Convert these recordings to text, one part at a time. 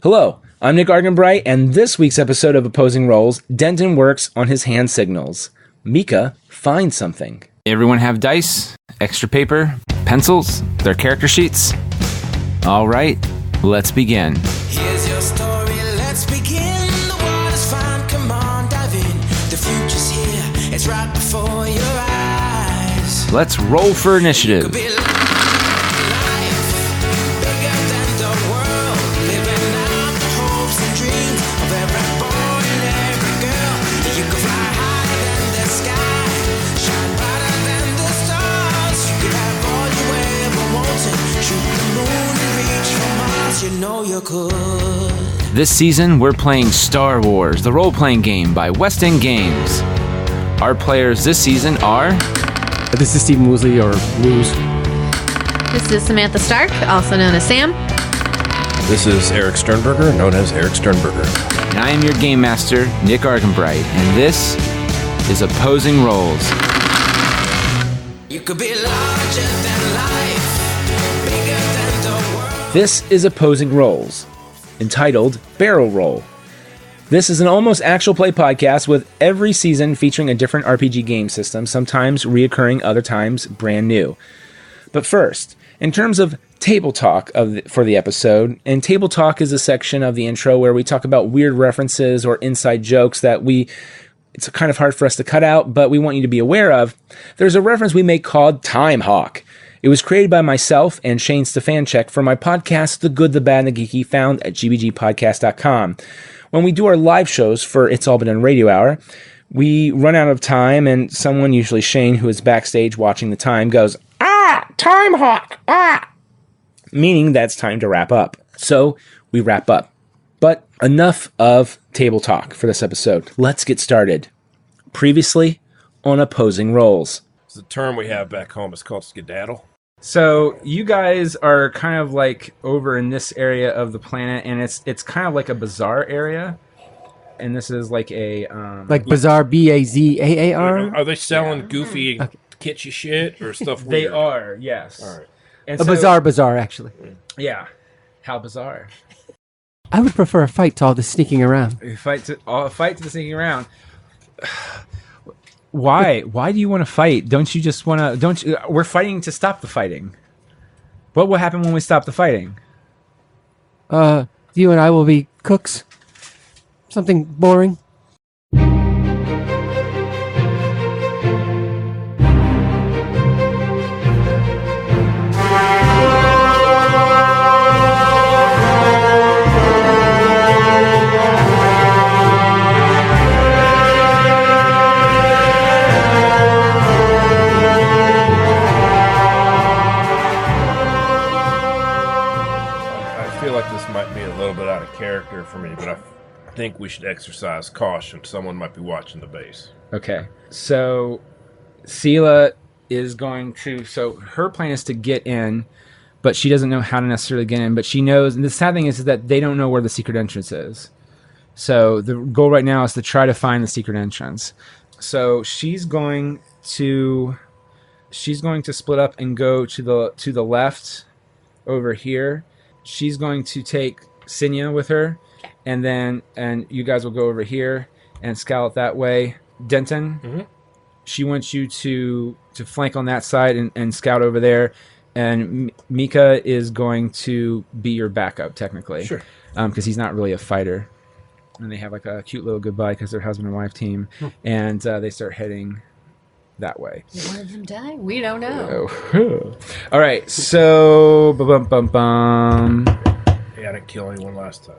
Hello, I'm Nick Arganbright, and this week's episode of Opposing Roles, Denton works on his hand signals. Mikka finds something. Everyone have dice, extra paper, pencils, their character sheets? All right, let's begin. Here's your story, let's begin. The world is fine, come on, dive in. The future's here, it's right before your eyes. Let's roll for initiative. Could be life, bigger than the world. Living out the hopes and dreams of every boy and every girl. You could fly higher than the sky, shine brighter than the stars. You could have all you ever wanted, shoot the moon and reach for Mars. You know you could. This season, we're playing Star Wars, the role-playing game by West End Games. Our players this season are... This is Stephen Woosley, or Woos. This is Samantha Stark, also known as Sam. This is Eric Sternberger, known as Eric Sternberger. And I am your game master, Nick Arganbright, and this is Opposing Roles. You could be larger than life, bigger than the world. This is Opposing Roles, entitled Barrel Roll. This is an almost actual play podcast with every season featuring a different RPG game system, sometimes reoccurring, other times brand new. But first, in terms of table talk for the episode, and table talk is a section of the intro where we talk about weird references or inside jokes that it's kind of hard for us to cut out, but we want you to be aware of. There's a reference we make called Time Hawk. It was created by myself and Shane Stefanchek for my podcast, The Good, the Bad, and the Geeky, found at gbgpodcast.com. When we do our live shows for It's All Been Done Radio Hour, we run out of time, and someone, usually Shane, who is backstage watching the time, goes, "Ah, Time Hawk, ah!" Meaning that's time to wrap up. So we wrap up. But enough of table talk for this episode. Let's get started. Previously on Opposing Roles. The term we have back home is called skedaddle. So you guys are kind of like over in this area of the planet, and it's kind of like a bazaar area. And this is like a Like Bazaar, B-A-Z-A-A-R? Are they selling goofy, kitschy shit or stuff They weird? are, yes. All right. And A bazaar, actually. Yeah. How bizarre. I would prefer a fight to all the sneaking around. Fight to the sneaking around. Why? Why do you want to fight? Don't you just want to? We're fighting to stop the fighting. What will happen when we stop the fighting? You and I will be cooks. Something boring. Character for me, but I think we should exercise caution. Someone might be watching the base. Okay, so Sela is going to. So her plan is to get in, but she doesn't know how to necessarily get in. But she knows, and the sad thing is that they don't know where the secret entrance is. So the goal right now is to try to find the secret entrance. So she's going to split up and go to the left over here. She's going to take Sinya with her, and you guys will go over here and scout that way. Denton, she wants you to flank on that side and scout over there, and Mikka is going to be your backup technically, sure, because he's not really a fighter. And they have like a cute little goodbye because they're husband and wife team, and they start heading that way. Did one of them die? We don't know. Oh. All right, so bum. I didn't kill anyone last time.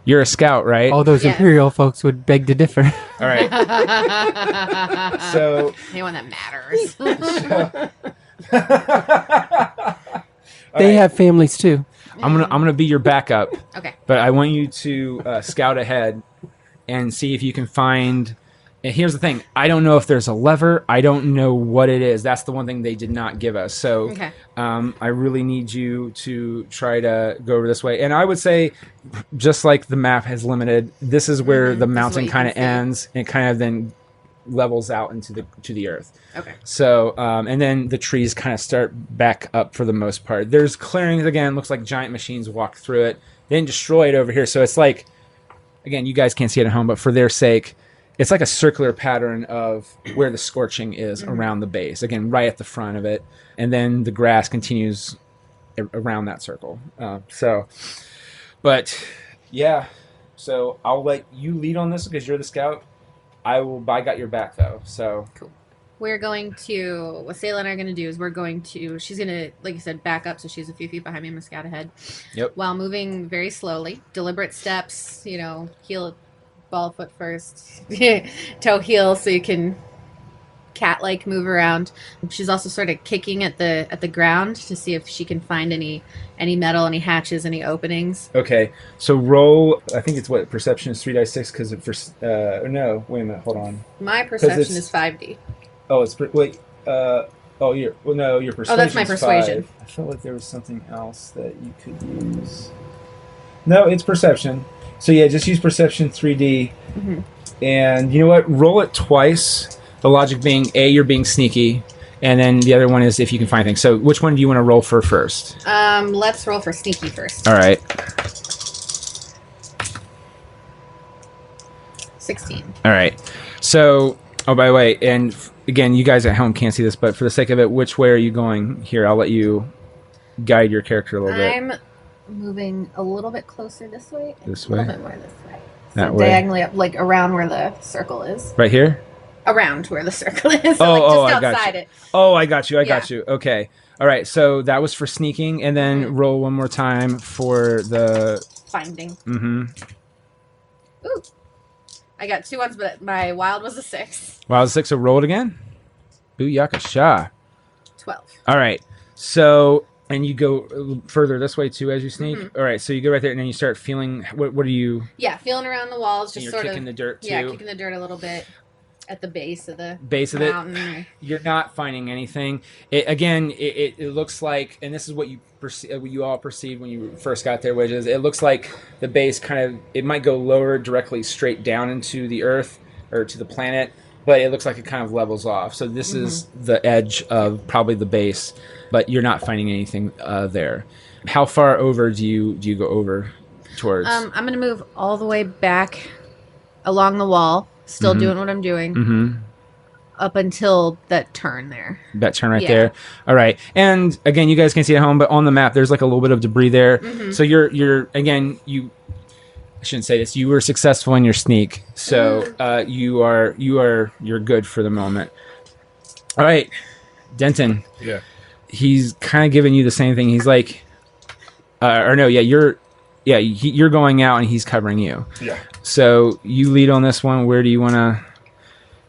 You're a scout, right? All those Yes. Imperial folks would beg to differ. All right. So Anyone that matters. They have families too. I'm gonna be your backup, Okay. but I want you to scout ahead and see if you can find. And here's the thing: I don't know if there's a lever. I don't know what it is. That's the one thing they did not give us. So, Okay. I really need you to try to go over this way. And I would say, just like the map has limited, this is where the This is mountain what you kind of can see. ends and kind of then levels out into the earth. Okay. So, and then the trees kind of start back up for the most part. There's clearings again. Looks like giant machines walk through it. They didn't destroy it over here. So it's like, again, you guys can't see it at home, but for their sake, it's like a circular pattern of where the scorching is around the base. Again, right at the front of it. And then the grass continues around that circle. But yeah, so I'll let you lead on this because you're the scout. I got your back though. So Cool. We're going to, what Sayla and I are going to do is she's going to, like you said, back up so she's a few feet behind me. I'm going to scout ahead. Yep. While moving very slowly, deliberate steps, heel, ball foot first, toe heel so you can cat-like move around. She's also sort of kicking at the ground to see if she can find any metal, any hatches, any openings. Okay, so roll. I think it's what perception is 3d6 because no. Wait a minute. Hold on. My perception is 5d. Oh, it's wait. Your persuasion. Oh, that's my persuasion. 5. I felt like there was something else that you could use. No, it's perception. So yeah, just use perception 3d. Mm-hmm. And you know what? Roll it twice. The logic being A, you're being sneaky, and then the other one is if you can find things. So which one do you want to roll for first? Let's roll for sneaky first. All right. 16. All right. So, by the way, and again, you guys at home can't see this, but for the sake of it, which way are you going here? I'll let you guide your character a little bit. I'm moving a little bit closer this way. This A way? little bit more this way. That So way? diagonally up, like around where the circle is. Right here? Around where the circle is. So I just got outside you. it. Oh, I got you. I Yeah. got you. Okay. All right. So that was for sneaking, and then roll one more time for the Finding. Mm-hmm. Ooh. I got 2 ones, but my wild was a 6. Wow, 6. So roll it again. Booyakasha. 12. All right. So, and you go further this way too as you sneak. All right. So you go right there, and then you start feeling. What are you? Yeah, feeling around the walls, And just you're sort kicking of the dirt too. Yeah, kicking the dirt a little bit at the base of the of mountain. it. You're not finding anything. It looks like, and this is what you all perceived when you first got there, which is it looks like the base it might go lower directly straight down into the earth or to the planet, but it looks like it kind of levels off. So this is the edge of probably the base, but you're not finding anything there. How far over do you go over towards? I'm going to move all the way back along the wall, still doing what I'm doing, up until that turn there. That turn right there. All right. And again, you guys can see at home, but on the map, there's like a little bit of debris there. So you're again, I shouldn't say this. You were successful in your sneak. So you're good for the moment. All right. Denton. Yeah. He's kind of giving you the same thing. He's like, you're going out and he's covering you. Yeah. So you lead on this one. Where do you want to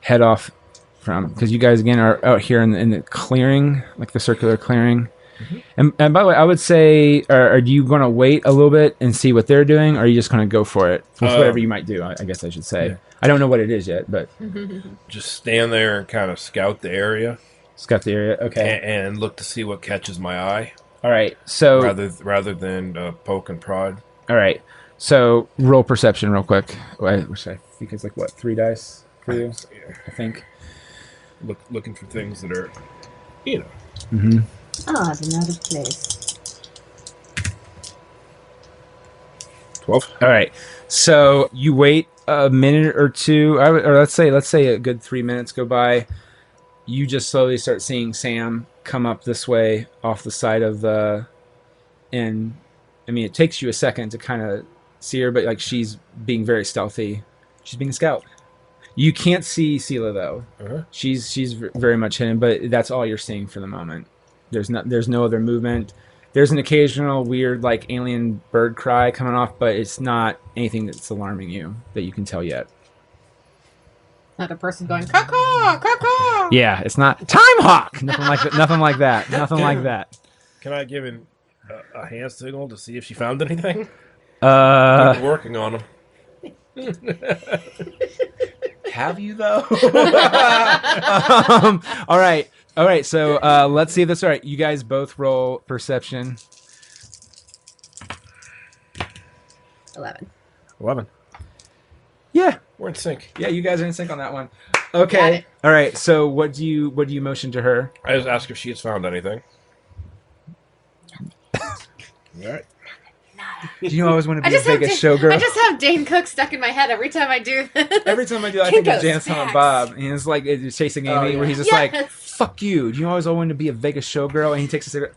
head off from? Because you guys again are out here in the clearing, like the circular clearing. And by the way, I would say, are you going to wait a little bit and see what they're doing, or are you just going to go for it with whatever you might do? I guess I should say. Yeah. I don't know what it is yet, but just stand there and kind of scout the area. Scout the area, okay, and look to see what catches my eye. All right, so rather than poke and prod. All right, so roll perception real quick. Which I think is like what 3 dice for you. Yeah. I think. Looking for things that are, Odd and out of place. 12. All right, so you wait a minute or two, or let's say a good 3 minutes go by. You just slowly start seeing Sam come up this way off the side of the inn. I mean, it takes you a second to kind of see her, but like she's being very stealthy. She's being a scout. You can't see Sela though. Uh-huh. She's very much hidden, but that's all you're seeing for the moment. There's no other movement. There's an occasional weird like alien bird cry coming off, but it's not anything that's alarming you that you can tell yet. Not a person going caw-caw, caw-caw. Yeah, it's not time hawk. Nothing like that. Nothing like that. Nothing like that. Can I give him a hand signal to see if she found anything? I'm working on them. Have you though? All right. So let's see if that's all right. You guys both roll perception. 11. Yeah, we're in sync. Yeah, you guys are in sync on that one. Okay. All right. So what do you motion to her? I just ask if she has found anything. All right. Not Do you always want to I be a just have Vegas I showgirl? just have Dane Cook stuck in my head every time I do this. Every time I do, I think of Kinko's Jan Silent facts. Bob. And it's like it's chasing Amy, yeah. where he's just like, Yes. "Fuck you." Do you always want to be a Vegas showgirl? And he takes a cigarette.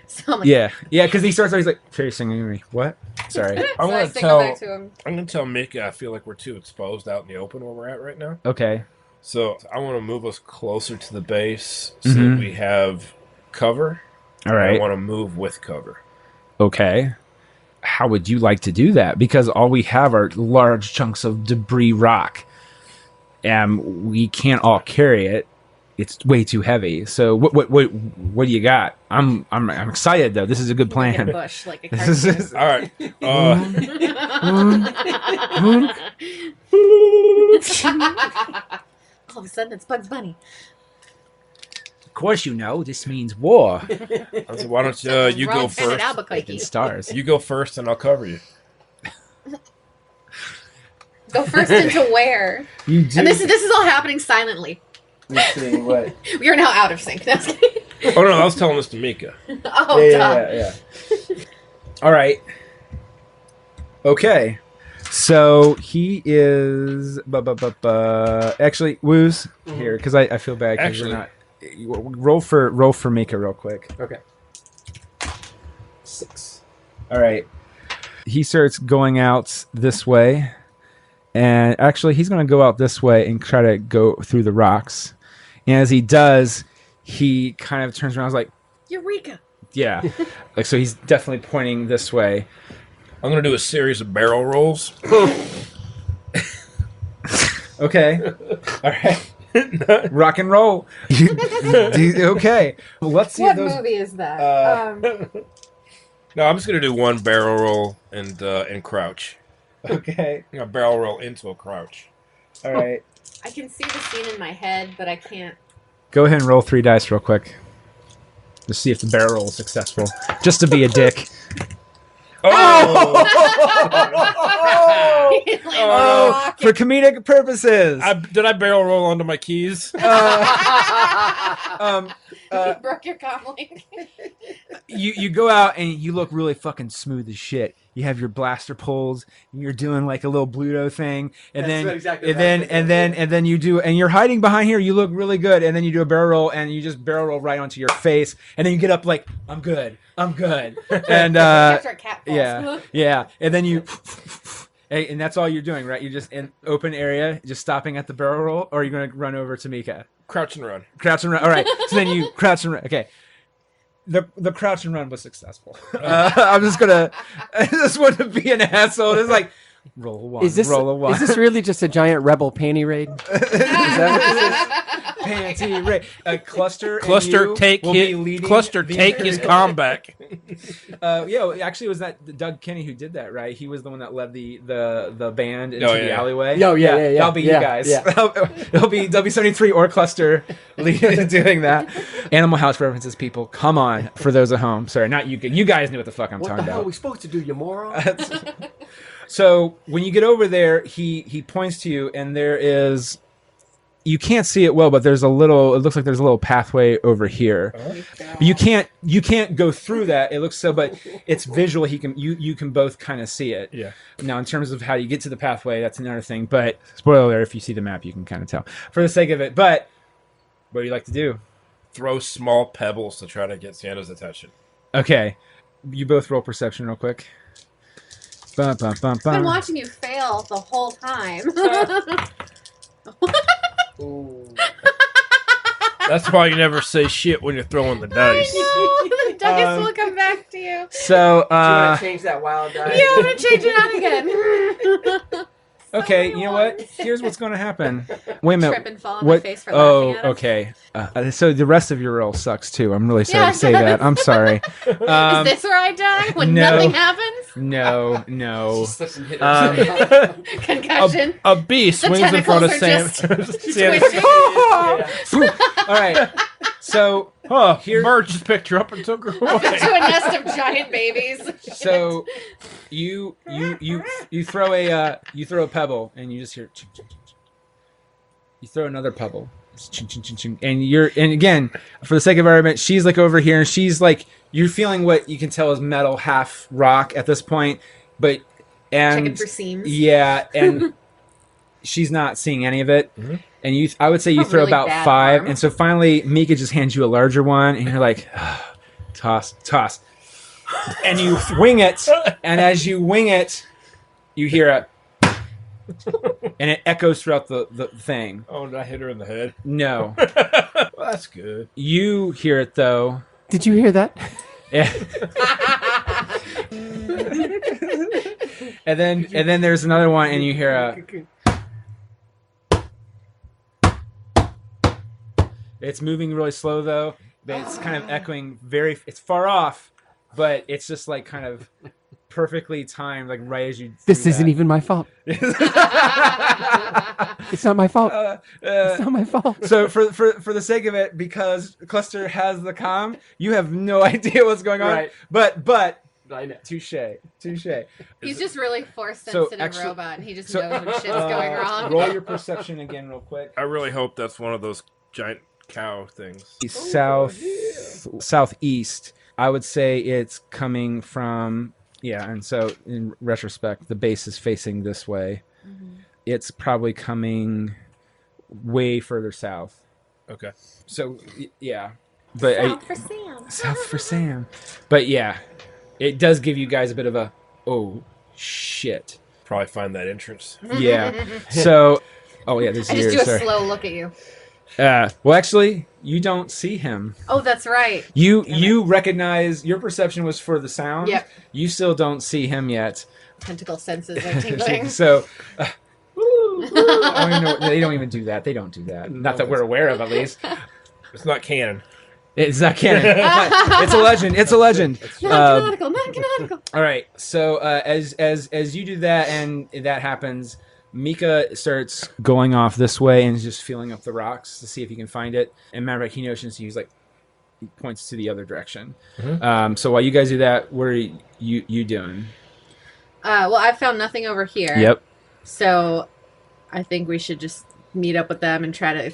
So I'm like, Yeah, because he starts. He's like chasing Amy. What? Sorry. I'm so I gonna signal tell. back to him. I'm gonna tell Mikka I feel like we're too exposed out in the open where we're at right now. Okay. So I want to move us closer to the base so Mhm. that we have cover. All I right. want to move with cover. Okay. How would you like to do that? Because all we have are large chunks of debris rock, and we can't all carry it. It's way too heavy. So what do you got? I'm excited though. This is a good Like in a plan. bush, like a This cartoon. is- All right. All of a sudden, it's Bugs Bunny. Of course, you know this means war So why don't you go Wrong pen at first? Albuquerque. and stars. You go first, and I'll cover you. Go first into where? You do. And this is all happening silently. Let's see what. We are now out of sync. No, I'm just kidding. Oh no, I was telling this to Mikka. Oh, Yeah. All right. Okay. So he is. Actually, Woos here because I feel bad because you're not. Roll for Mikka real quick. Okay. 6. All right. He starts going out this way, and actually he's going to go out this way and try to go through the rocks. And as he does, he kind of turns around. I was like, Eureka! yeah, like so. He's definitely pointing this way. I'm gonna do a series of barrel rolls. Okay. All right. Rock and roll. Okay. Well, let's see What those. movie is that? No, I'm just gonna do one barrel roll and crouch. Okay. A barrel roll into a crouch. All right. I can see the scene in my head, but I can't. Go ahead and roll 3 dice real quick. To see if the barrel roll is successful. Just to be a dick. Oh! Oh, for comedic purposes. Did I barrel roll onto my keys? You broke your comlink. You go out and you look really fucking smooth as shit. You have your blaster pulls and you're doing like a little Bluto thing, and That's then exactly and what I then was and then and then you do, and you're hiding behind here. You look really good, and then you do a barrel roll and you just barrel roll right onto your face, and then you get up like I'm good, and After a cat falls. yeah, and then you. And that's all you're doing, right? You're just in open area, just stopping at the barrel roll, or are you going to run over to Mikka? Crouch and run. Crouch and run. All right. So then you crouch and run. Okay. The crouch and run was successful. I'm just gonna. I just want to be an asshole. It's like roll a 1. Is this roll a 1? is this really just a giant rebel panty raid? Is that Panty Ray? Cluster. and Cluster you take will be leading the- his comeback. Actually, it was that Doug Kenny who did that, right? He was the one that led the band into Oh, the yeah. alleyway. Yeah, yeah. That'll be Yeah, you guys. yeah. It'll be W73 or Cluster doing that. Animal House references, people. Come on, for those at home. Sorry, not you. You guys knew what the fuck I'm what the talking hell are about. we supposed to do, you moron? So when you get over there, he points to you, and there is. You can't see it well, but there's a little. It looks like there's a little pathway over here. You can't go through that. It looks so, but it's visual. You can both kind of see it. Yeah. Now, in terms of how you get to the pathway, that's another thing. But spoiler alert: if you see the map, you can kind of tell. For the sake of it, but what do you like to do? Throw small pebbles to try to get Santa's attention. Okay, you both roll perception real quick. Bum, bum, bum, I've been bum. watching you fail the whole time. That's why you never say shit when you're throwing the dice. The dice will come back to you. So, Do you want to change that wild die? Yeah, I'm gonna change it out again. okay, you know what? Here's what's going to happen. Wait a minute. Trip and fall on my face for laughing Oh, at him. okay. So the rest of your roll sucks too. I'm really sorry Yeah, to say it that. does. I'm sorry. Is this where I die when no. nothing happens? No. Slips and hit Um, Concussion. A bee swings in front of tentacles Sam. are just Santa. twitching. All right. So Oh, Here- bird just picked her up and took her away. To a nest of giant babies. so you throw a pebble and you just hear. You throw another pebble. And again, for the sake of argument, she's like over here, and she's like, you're feeling what you can tell is metal, half rock at this point, but Checking for seams. Yeah, and she's not seeing any of it. Mm-hmm. And I would say you throw really about bad 5, arm. and so finally Mikka just hands you a larger one, and you're like, toss, and you wing it, and as you wing it, you hear a, and it echoes throughout the thing. Oh, did I hit her in the head? No, Well, that's good. you hear it though. Did you hear that? and then there's another one, and you hear a. It's moving really slow though, but it's kind of echoing it's far off, but it's just like kind of perfectly timed, like right as you. This do isn't that. even my fault. It's not my fault. It's not my fault. So for the sake of it, because Cluster has the comm, you have no idea what's going on. Right. But I know. touche. He's just really force So, sensitive actually- robot, and he just knows when shit's going wrong. Roll your perception again, real quick. I really hope that's one of those giant cow things. Southeast. I would say it's coming from and so in retrospect, the base is facing this way. Mm-hmm. It's probably coming way further south. Okay. So yeah, but South for Sam. South for Sam. But yeah, it does give you guys a bit of a oh shit. Probably find that entrance. Yeah. So there's I just yours. do a Sorry. slow look at you. Well, actually, you don't see him. Oh, that's right. You recognize, your perception was for the sound. Yep. You still don't see him yet. Tentacle senses are tingling. So, I don't even know, they don't even do that. They don't do that. Not that we're aware of, at least. It's not canon. It's not canon. It's a legend. It's a legend. Non-canonical. All right. So as you do that and that happens, Mikka starts going off this way and is just feeling up the rocks to see if he can find it. And matter of fact, he notions he points to the other direction. Mm-hmm. So while you guys do that, what are you doing? Well, I've found nothing over here. Yep. So I think we should just meet up with them and try to,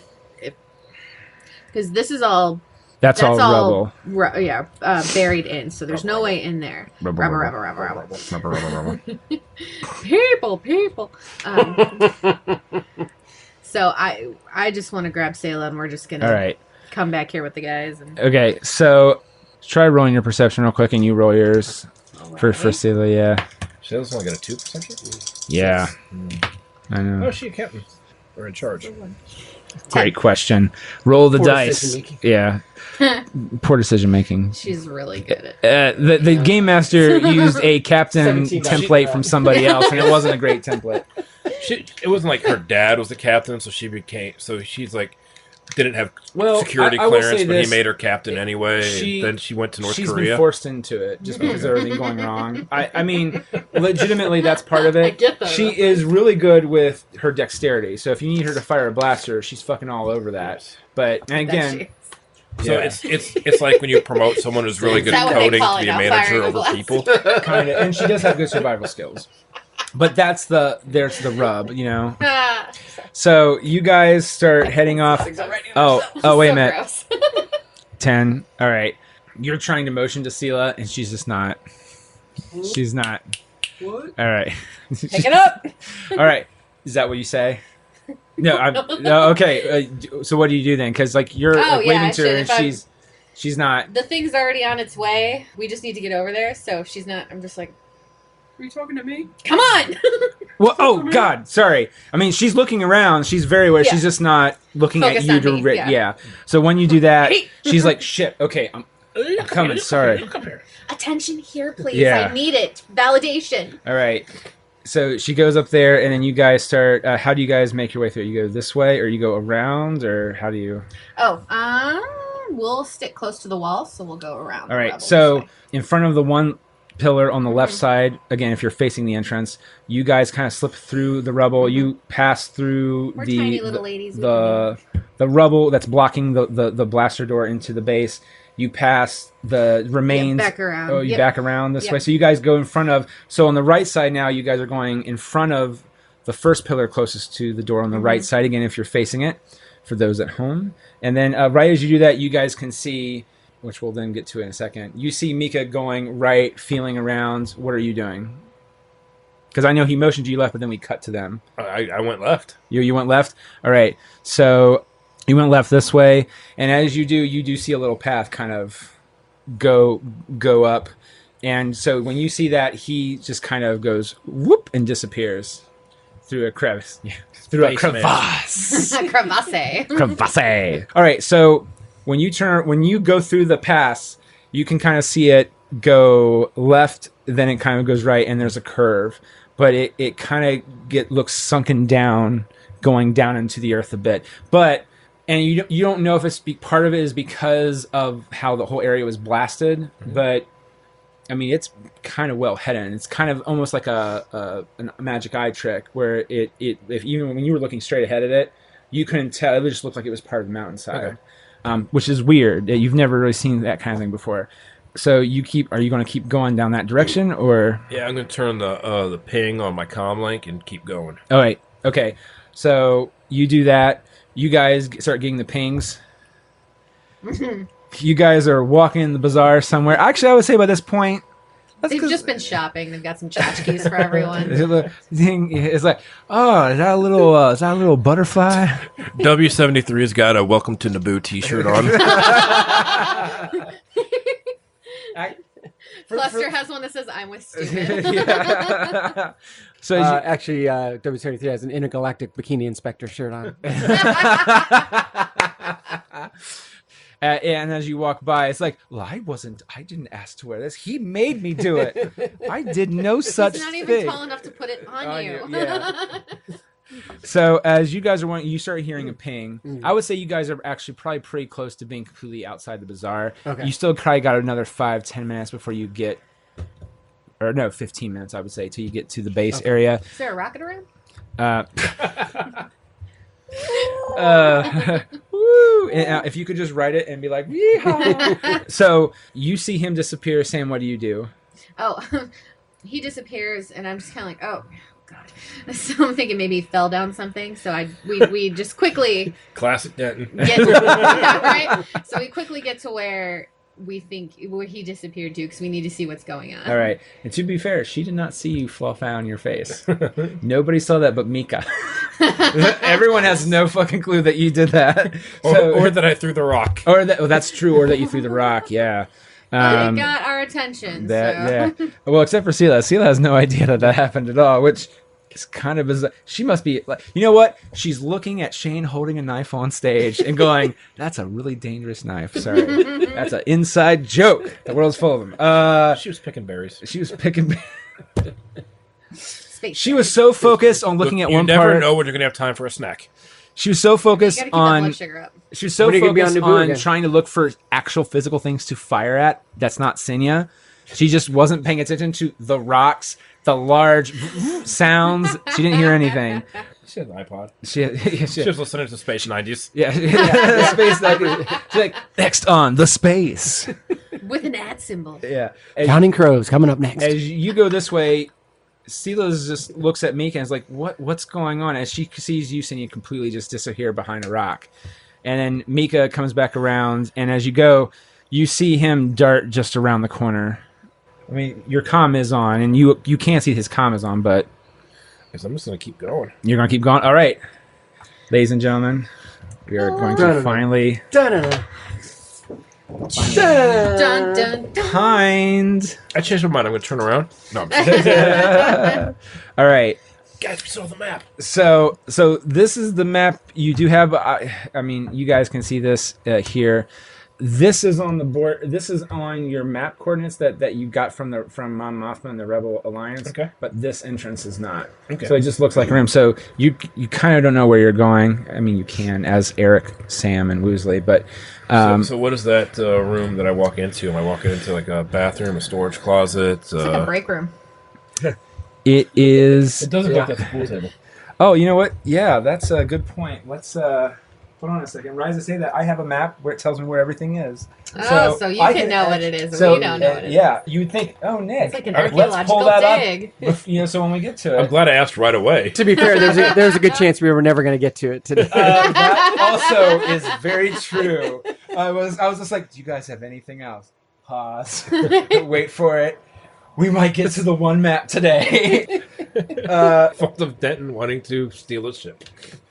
because this is all. That's all rubble. Buried in. So there's no way in there. Rubble. People. So I just want to grab Sayla, and we're just gonna All right. come back here with the guys. And Okay. So try rolling your perception real quick, and you roll yours for Celia. Yeah. Shayla's only got a 2 perception? Yeah. I Oh, know. is she a captain? Or in charge? Great question. Roll the Poor dice. decision-making. Yeah. Poor decision making. she's really good at. The game master used a captain 17 template from somebody else, and it wasn't a great template. It wasn't like her dad was the captain, so she's like didn't have Well, security I will clearance, say but this. he made her captain anyway. She- and then she went to North She's Korea. been forced into it just because of everything going wrong. I mean, legitimately, that's part of it. I get that. She is really good with her dexterity. So if you need her to fire a blaster, she's fucking all over that. But and again, So yeah. it's like when you promote someone who's really good Is that at what they coding call to it be a now, manager firing a over blast? people. kind of, and she does have good survival skills. But there's the rub, you know. So you guys start heading off. Oh, wait a minute. 10. All right. You're trying to motion to Sela, and she's just not. She's not. What? All right. Pick it up. All right. Is that what you say? No. No. Okay. So what do you do then? Because you're waving I to her, should. and If I'm- she's not. The thing's already on its way. We just need to get over there. So if she's not, I'm just like, Are you talking to me? come on. Well, oh God, sorry. I mean, she's looking around. She's very aware. Yeah. She's just not looking Focused at you on me, yeah. So when you do that, Hey. she's like, "Shit. Okay, I'm coming. Sorry." Attention here, please. Yeah. I need it. Validation. All right. So she goes up there, and then you guys start. How do you guys make your way through? You go this way, or you go around, or how do you? We'll stick close to the wall, so we'll go around. All the right. rebels. So in front of the one pillar on the left side, again, if you're facing the entrance, you guys kind of slip through the rubble. You pass through We're the tiny little ladies. the rubble that's blocking the blaster door into the base. You pass the remains. back around. Oh, you Yep. back around this Yep. way. So you guys go in front of. So on the right side now, you guys are going in front of the first pillar closest to the door on the right side. Again, if you're facing it, for those at home. And then right as you do that, you guys can see, which we'll then get to in a second, you see Mikka going right, feeling around. What are you doing? Because I know he motioned you left, but then we cut to them. I went left. You went left? All right. So you went left this way, and as you do see a little path kind of go up. And so when you see that, he just kind of goes whoop and disappears through a crevice. Yeah. Through a crevasse. Crevasse. Crevasse. All right. So when you go through the pass, you can kind of see it go left, then it kind of goes right, and there's a curve. But it kind of looks sunken down, going down into the earth a bit. And you don't know if it's part of it is because of how the whole area was blasted, but I mean it's kind of well hidden. It's kind of almost like a magic eye trick where if even when you were looking straight ahead at it, you couldn't tell. It just looked like it was part of the mountainside, which is weird. You've never really seen that kind of thing before. So are you going to keep going down that direction, or? Yeah, I'm going to turn the ping on my comm link and keep going. All right. Okay. So you do that. You guys start getting the pings. You guys are walking in the bazaar somewhere. Actually, I would say by this point, They've just been shopping. They've got some tchotchkes for everyone. the thing is like, oh, is that a little butterfly? W73's got a "Welcome to Naboo" T-shirt on. Cluster has one that says "I'm with stupid." Yeah. So Actually, W73 has an intergalactic bikini inspector shirt on. and as you walk by, it's like, well, I didn't ask to wear this. He made me do it. I did no such He's not thing. even tall enough to put it on you. Yeah. So as you guys are you start hearing a ping. I would say you guys are actually probably pretty close to being completely outside the bazaar. Okay. You still probably got another 5-10 minutes before you get, or no, 15 minutes I would say, till you get to the base area. Is there a rocket around? Woo! And, if you could just write it and be like, yeehaw. So you see him disappear. Sam, what do you do? Oh, he disappears, and I'm just kind of like, oh. God. So I'm thinking maybe he fell down something. So we just quickly Classic Denton. Right. So we quickly get to where he disappeared to, because we need to see what's going on. All right. And to be fair, she did not see you fall on your face. Nobody saw that but Mikka. Everyone has no fucking clue that you did that. Or that I threw the rock. That's true. Or that you threw the rock. Yeah. But it got our attention. Yeah. Well, except for Sela. Sela has no idea that happened at all, which is kind of bizarre. She must be like, you know what? She's looking at Shane holding a knife on stage and going, "That's a really dangerous knife. Sorry, that's an inside joke. The world's full of them." She was picking berries. She was picking. She was so focused on looking at one part. You never know when you're going to have time for a snack. She was so focused on. She was so focused on trying to look for actual physical things to fire at. That's not Senya. She just wasn't paying attention to the rocks, the large sounds. She didn't hear anything. She had an iPod. She was listening to Space 90s. Yeah, Space 90s. She's like, next on The Space. With an ad symbol. Yeah. Counting Crows coming up next. As you go this way, Silas just looks at Mikka and is like, what's going on? As she sees you, Senya completely just disappear behind a rock. And then Mikka comes back around, and as you go, you see him dart just around the corner. I mean, your comm is on, and you can't see his comm is on, but... Guess I'm just going to keep going. You're going to keep going? All right. Ladies and gentlemen, we are going to finally... Hind. I changed my mind. I'm going to turn around. No, I'm just All right. Guys, we saw the map. So this is the map. You do have. I mean, you guys can see this here. This is on the board. This is on your map coordinates that you got from Mon Mothma and the Rebel Alliance. Okay. But this entrance is not. Okay. So it just looks like a room. So you kind of don't know where you're going. I mean, you can as Eric, Sam, and Woosley, but. So what is that room that I walk into? Am I walking into like a bathroom, a storage closet? It's like a break room. It is. It doesn't look like a pool table. Oh, you know what? Yeah, that's a good point. Let's Hold on a second. Right as I say that, I have a map where it tells me where everything is. Oh, so you I can know what it is, and so, we don't know what it is. Yeah, you would think, oh, Nick, It's like an let's archaeological pull that dig. up. So when we get to it, I'm glad I asked right away. To be fair, there's a good chance we were never going to get to it today. that also is very true. I was just like, do you guys have anything else? Pause. Wait for it. We might get to the one map today. Fault of Denton wanting to steal his ship.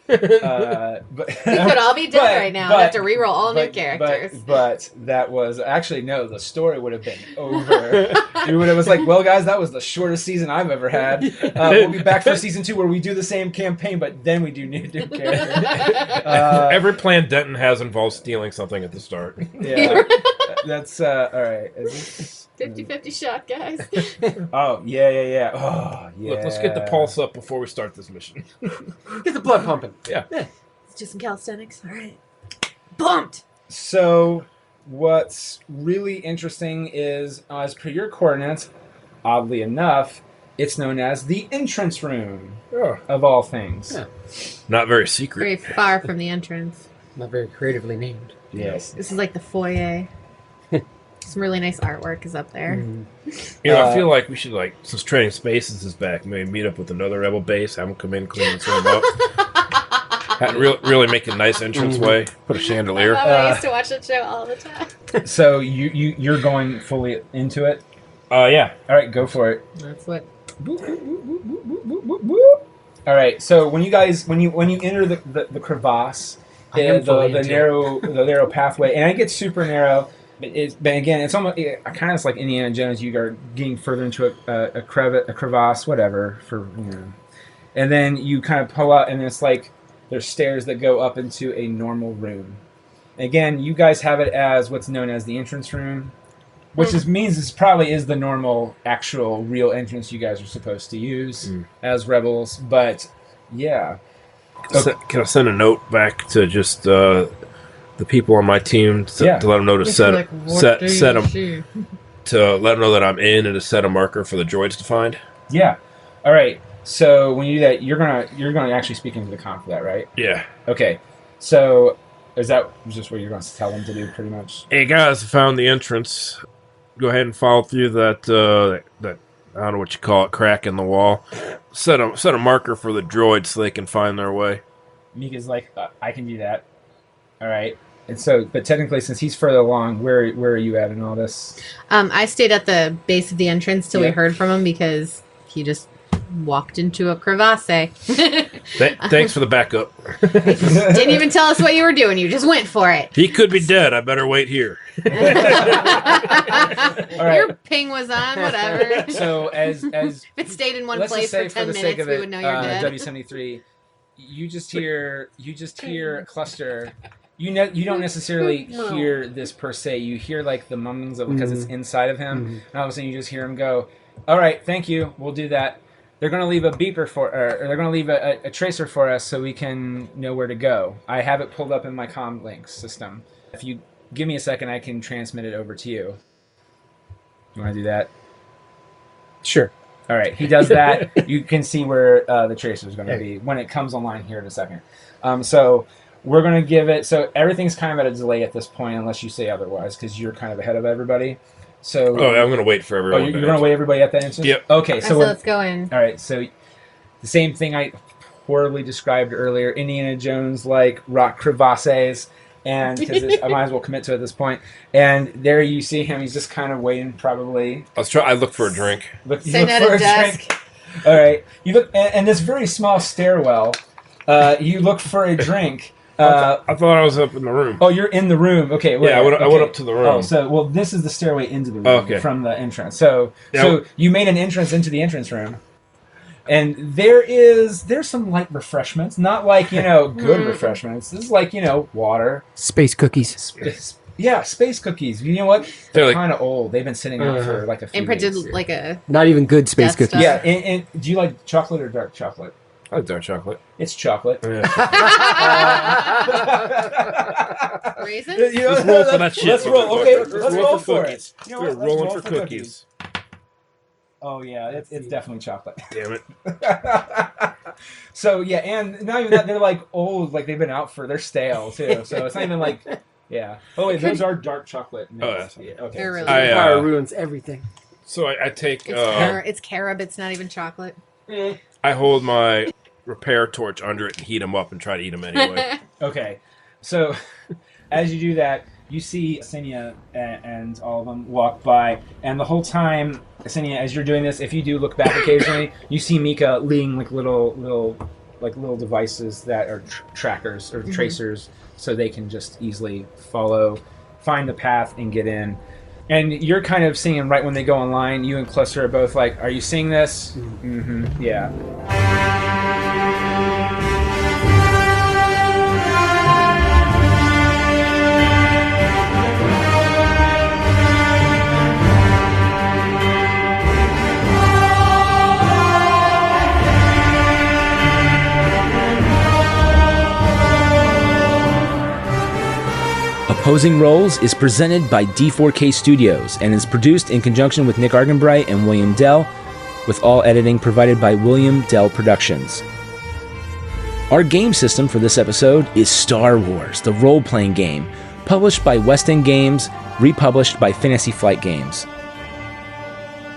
But We could all be dead right now. I'd have to reroll all new characters. But that was actually no. The story would have been over. It was like, well, guys, that was the shortest season I've ever had. We'll be back for season 2 where we do the same campaign, but then we do new characters. Every plan Denton has involves stealing something at the start. Yeah, that's all right. 50-50 shot, guys. Oh yeah. Oh yeah. Look, let's get the pulse up before we start this mission. Get the blood pumping. Yeah. Let's do some calisthenics. All right. Bumped. So, what's really interesting is, as per your coordinates, oddly enough, it's known as the entrance room of all things. Yeah. Not very secret. Very far from the entrance. Not very creatively named. Yes. This is like the foyer. Some really nice artwork is up there. I feel like we should, since Trading Spaces is back, maybe meet up with another Rebel base, have them come in, clean this room up. Really make a nice entranceway. Put a chandelier. I used to watch that show all the time. So you're going fully into it. Yeah. All right, go for it. That's what. All right. So when you enter the crevasse, the narrow pathway, and it gets super narrow. But again, it's almost kind of like Indiana Jones. You are getting further into a crevasse, whatever. And then you kind of pull out, and it's like there's stairs that go up into a normal room. Again, you guys have it as what's known as the entrance room, which means this probably is the normal, actual, real entrance you guys are supposed to use as rebels. But yeah, Can I send a note back to just the people on my team to let them know to set them to let them know that I'm in and to set a marker for the droids to find? Yeah. All right. So when you do that, you're gonna actually speak into the comm for that, right? Yeah. Okay. So is that just what you're going to tell them to do, pretty much? Hey guys, I found the entrance. Go ahead and follow through that I don't know what you call it, crack in the wall. Set a marker for the droids so they can find their way. Mika's like, I can do that. All right. And so, but technically, since he's further along, where are you at in all this? I stayed at the base of the entrance till we heard from him because he just walked into a crevasse. Thanks for the backup. Didn't even tell us what you were doing. You just went for it. He could be dead. I better wait here. All right. Your ping was on, whatever. So as if it stayed in one let's place just say for 10 the sake minutes, of we it, would know you're dead. W73, you just hear cluster. You don't necessarily hear this per se. You hear like the mumblings of because it's inside of him, and all of a sudden you just hear him go, "All right, thank you. We'll do that." They're going to leave a beeper or they're going to leave a tracer for us so we can know where to go. I have it pulled up in my comm links system. If you give me a second, I can transmit it over to you. You want to do that? Sure. All right, he does that. You can see where the tracer is going to be when it comes online here in a second. So we're going to give it... So everything's kind of at a delay at this point unless you say otherwise because you're kind of ahead of everybody. So, I'm going to wait for everyone. you're going to wait everybody at that instant? Yep. Okay, so let's go in. All right, so the same thing I horribly described earlier, Indiana Jones like rock crevasses, and because I might as well commit to it at this point. And there you see him; he's just kind of waiting, probably. I look for a drink. Sitting at a desk. All right, you look, and this very small stairwell. You look for a drink. I thought I was up in the room. Oh, you're in the room. Okay. Yeah, I went up to the room. Oh, this is the stairway into the room from the entrance. So you made an entrance into the entrance room, and there's some light refreshments, not like good refreshments. This is like water, Space cookies. space cookies. You know what? They're like, kind of old. They've been sitting out for like a few Imprinted weeks. like a... Not even good space Death cookies. Star. Yeah, and do you like chocolate or dark chocolate? I like dark chocolate. It's chocolate. Yeah. Raisins? Let's roll for that shit. Let's roll. Okay, let's roll roll for for cookies. it. You know We're what? Let's rolling roll for cookies. Oh yeah, it's definitely chocolate. Damn it. So yeah, and not even that, they're like old, like they've been out they're stale too. So it's not even like, yeah. Oh wait, those are dark chocolate. Oh, that's yeah, okay. They're really Fire ruins everything. So I take. it's carob. It's not even chocolate. I hold my repair torch under it and heat them up and try to eat them anyway. Okay, so as you do that, you see Asinia and all of them walk by, and the whole time, Asinia, as you're doing this, if you do look back occasionally, you see Mikka leading like little devices that are trackers or tracers, so they can just easily find the path and get in. And you're kind of seeing them right when they go online. You and Cluster are both like, "Are you seeing this?" Mm-hmm. Yeah. Opposing Roles is presented by D4K Studios and is produced in conjunction with Nick Arganbright and William Dell, with all editing provided by Will Dell Productions. Our game system for this episode is Star Wars, the role-playing game, published by West End Games, republished by Fantasy Flight Games.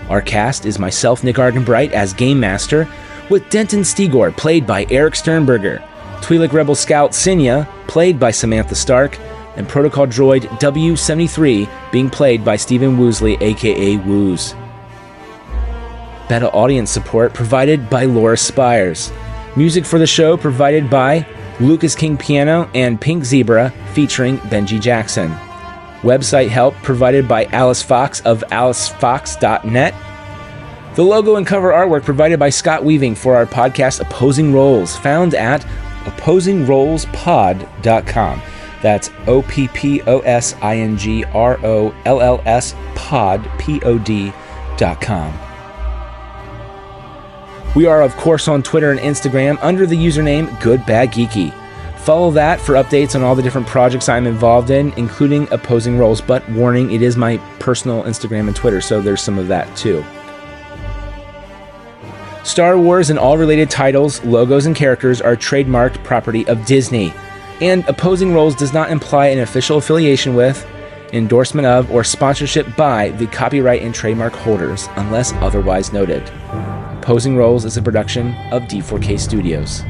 Our cast is myself, Nick Arganbright, as Game Master, with Denton Stigor, played by Eric Sternberger, Twi'lek Rebel Scout Sinya, played by Samantha Stark, and Protocol Droid W73 being played by Stephen Woosley, aka Woos. Beta audience support provided by Laura Spires. Music for the show provided by Lucas King Piano and Pink Zebra featuring Benji Jackson. Website help provided by Alice Fox of alicefox.net. The logo and cover artwork provided by Scott Weaving for our podcast Opposing Roles, found at opposingrollspod.com. That's OPPOSINGROLLS pod.com. We are, of course, on Twitter and Instagram under the username GoodBadGeeky. Follow that for updates on all the different projects I'm involved in, including Opposing Roles. But warning, it is my personal Instagram and Twitter, so there's some of that too. Star Wars and all related titles, logos, and characters are trademarked property of Disney. And Opposing Roles does not imply an official affiliation with, endorsement of, or sponsorship by the copyright and trademark holders, unless otherwise noted. Opposing Roles is a production of D4K Studios.